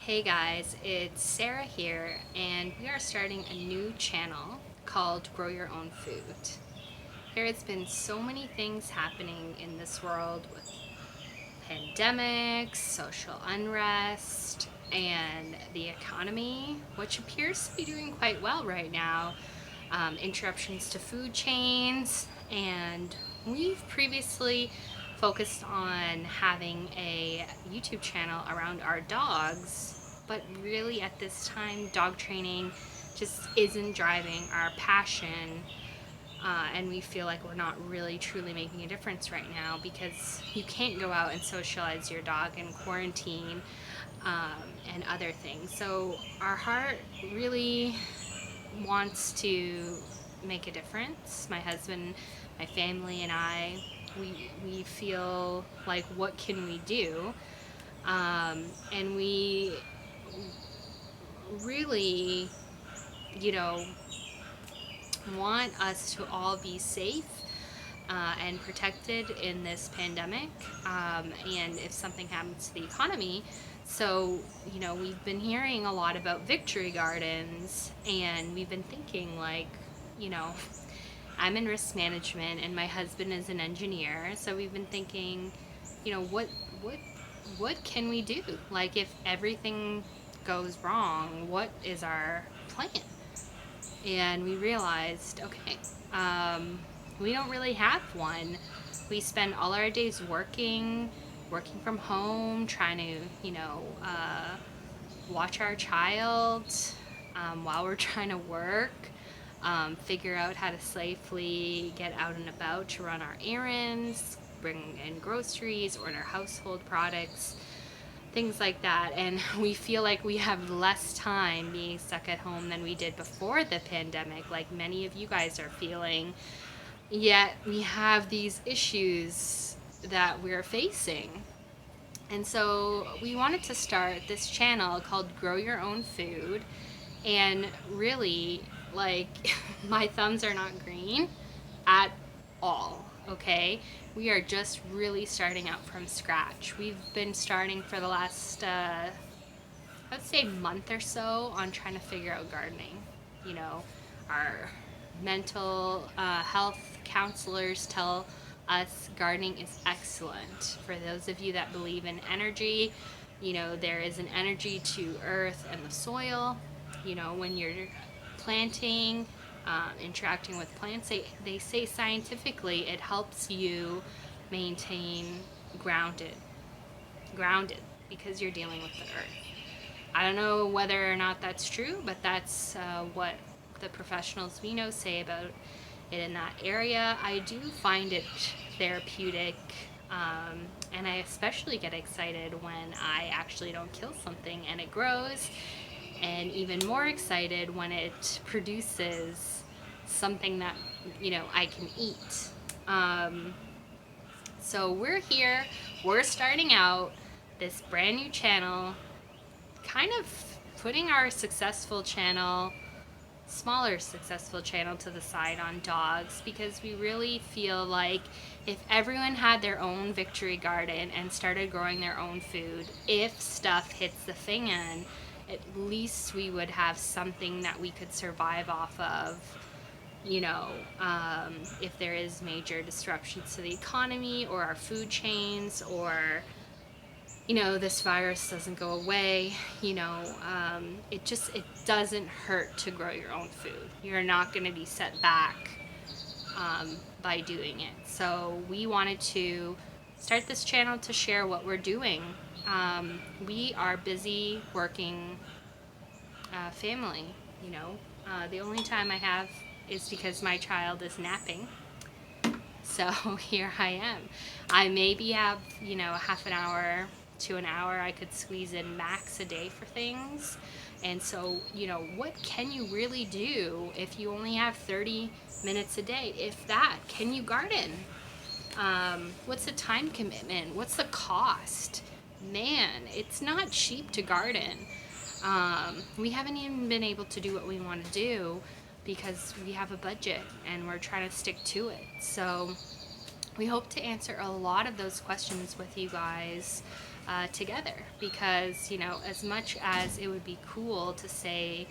Hey guys, it's Sarah here, and we are starting a new channel called Grow Your Own Food. There has been so many things happening in this world with pandemics, social unrest, and the economy, which appears to be doing quite well right now. Interruptions to food chains, and we've previously focused on having a YouTube channel around our dogs, but really at this time, dog training just isn't driving our passion, and we feel like we're not really truly making a difference right now because you can't go out and socialize your dog in quarantine and other things. So our heart really wants to make a difference. My husband, my family, and I, we feel like what can we do? And we really, you know, want us to all be safe and protected in this pandemic. And if something happens to the economy, so, we've been hearing a lot about victory gardens, and we've been thinking, like, you know, I'm in risk management and my husband is an engineer, so we've been thinking, what what can we do? Like, if everything goes wrong, what is our plan? And we realized, okay, we don't really have one. We spend all our days working from home, trying to, watch our child while we're trying to work, figure out how to safely get out and about to run our errands, bring in groceries, order household products, things like that. And we feel like we have less time being stuck at home than we did before the pandemic, like many of you guys are feeling. Yet we have these issues that we're facing. And so we wanted to start this channel called Grow Your Own Food. And really, like, my thumbs are not green at all, okay? We are just really starting out from scratch. We've been starting for the last, I'd say, month or so on trying to figure out gardening. You know, our mental health counselors tell us gardening is excellent. For those of you that believe in energy, there is an energy to earth and the soil. When you're planting, interacting with plants, they say scientifically it helps you maintain grounded, grounded because you're dealing with the earth. I don't know whether or not that's true, but that's what the professionals we know say about it in that area. I do find it therapeutic, and I especially get excited when I actually don't kill something and it grows, and even more excited when it produces something that I can eat. So we're here, we're starting out this brand new channel, kind of putting our smaller successful channel to the side on dogs, because we really feel like if everyone had their own victory garden and started growing their own food, if stuff hits the fan, at least we would have something that we could survive off of. If there is major disruptions to the economy or our food chains, or this virus doesn't go away, it doesn't hurt to grow your own food. You're not going to be set back by doing it. So we wanted to start this channel to share what we're doing. We are busy working family, the only time I have is because my child is napping. So here I am. I maybe have, a half an hour to an hour I could squeeze in max a day for things. And so, what can you really do if you only have 30 minutes a day? If that, can you garden? What's the time commitment? What's the cost? Man, it's not cheap to garden. We haven't even been able to do what we want to do because we have a budget and we're trying to stick to it. So we hope to answer a lot of those questions with you guys. together. Because, as much as it would be cool to say,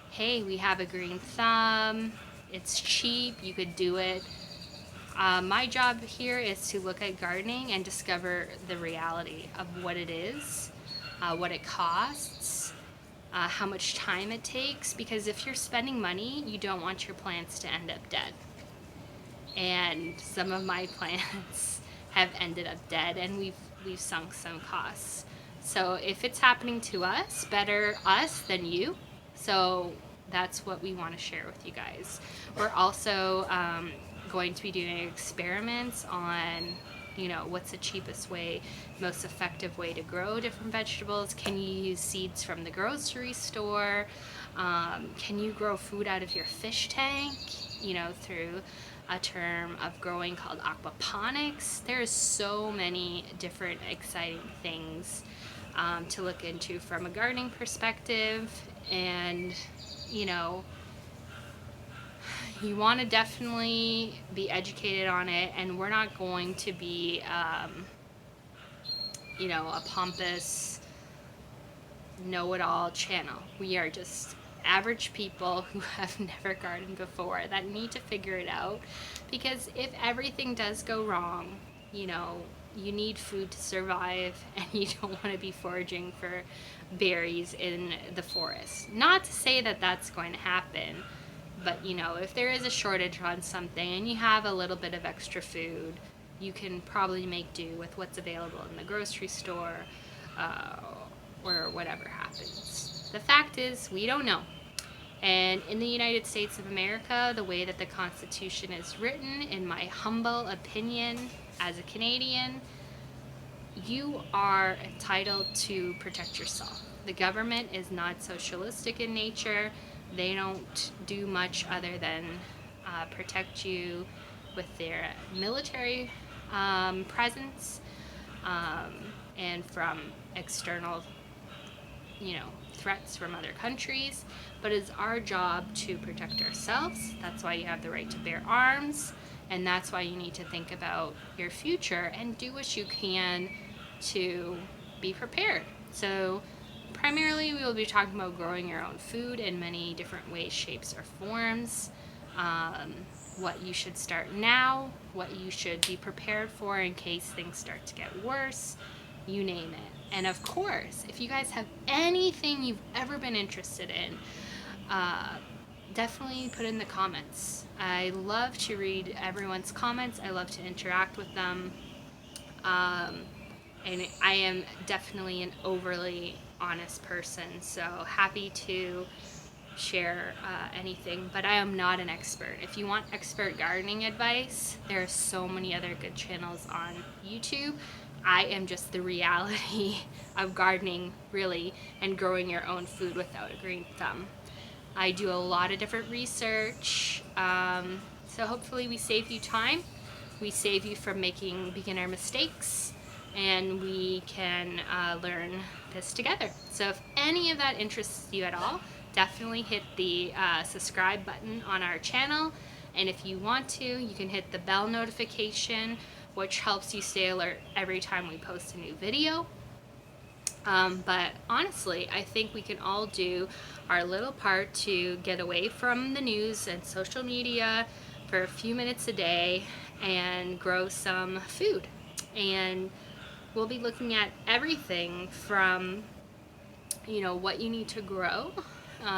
hey, we have a green thumb, it's cheap, you could do it. My job here is to look at gardening and discover the reality of what it is, what it costs, how much time it takes. Because if you're spending money, you don't want your plants to end up dead. And some of my plants have ended up dead, and we've sunk some costs. So if it's happening to us, better us than you. So that's what we want to share with you guys. We're also going to be doing experiments on, what's the cheapest way, most effective way to grow different vegetables. Can you use seeds from the grocery store? Can you grow food out of your fish tank? Through a term of growing called aquaponics. There's so many different exciting things to look into from a gardening perspective. And, you want to definitely be educated on it. And we're not going to be, a pompous know-it-all channel. We are just average people who have never gardened before that need to figure it out. Because if everything does go wrong, you need food to survive, and you don't want to be foraging for berries in the forest. Not to say that that's going to happen, but if there is a shortage on something and you have a little bit of extra food, you can probably make do with what's available in the grocery store, or whatever happens. The fact is, we don't know. And in the United States of America, the way that the Constitution is written, in my humble opinion as a Canadian, you are entitled to protect yourself. The government is not socialistic in nature. They don't do much other than protect you with their military presence, and from external threats from other countries. But it's our job to protect ourselves. That's why you have the right to bear arms, and that's why you need to think about your future and do what you can to be prepared. So primarily we will be talking about growing your own food in many different ways, shapes, or forms. What you should start now, what you should be prepared for in case things start to get worse, you name it. And of course, if you guys have anything you've ever been interested in, definitely put in the comments. I love to read everyone's comments. I love to interact with them. And I am definitely an overly honest person, so happy to share anything, but I am not an expert. If you want expert gardening advice, there are so many other good channels on YouTube. I am just the reality of gardening, really, and growing your own food without a green thumb. I do a lot of different research, so hopefully we save you time, we save you from making beginner mistakes, and we can learn this together. So if any of that interests you at all, definitely hit the subscribe button on our channel, and if you want to, you can hit the bell notification, which helps you stay alert every time we post a new video. But honestly, I think we can all do our little part to get away from the news and social media for a few minutes a day and grow some food. And we'll be looking at everything from, what you need to grow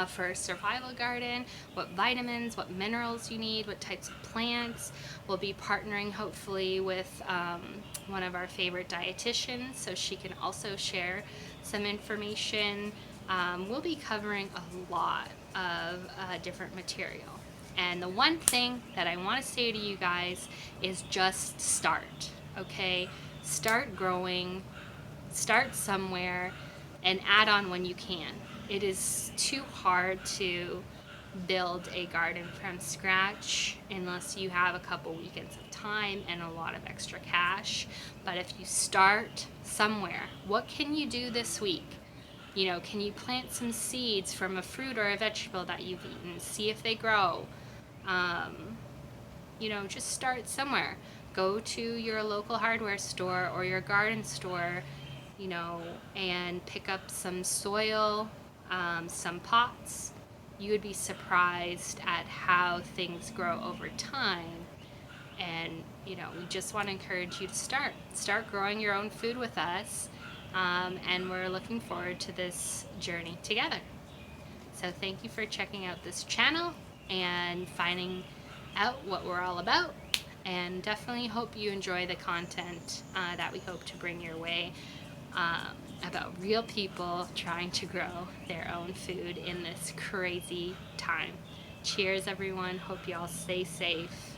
for a survival garden, what vitamins, what minerals you need, what types of plants. We'll be partnering hopefully with one of our favorite dietitians, so she can also share some information. We'll be covering a lot of different material. And the one thing that I want to say to you guys is just start, okay? Start growing, start somewhere, and add on when you can. It is too hard to build a garden from scratch unless you have a couple weekends of time and a lot of extra cash. But if you start somewhere, what can you do this week? Can you plant some seeds from a fruit or a vegetable that you've eaten? See if they grow. Just start somewhere. Go to your local hardware store or your garden store, and pick up some soil, some pots. You would be surprised at how things grow over time. And, we just want to encourage you to start growing your own food with us. And we're looking forward to this journey together. So thank you for checking out this channel and finding out what we're all about. And definitely hope you enjoy the content that we hope to bring your way about real people trying to grow their own food in this crazy time. Cheers, everyone. Hope you all stay safe.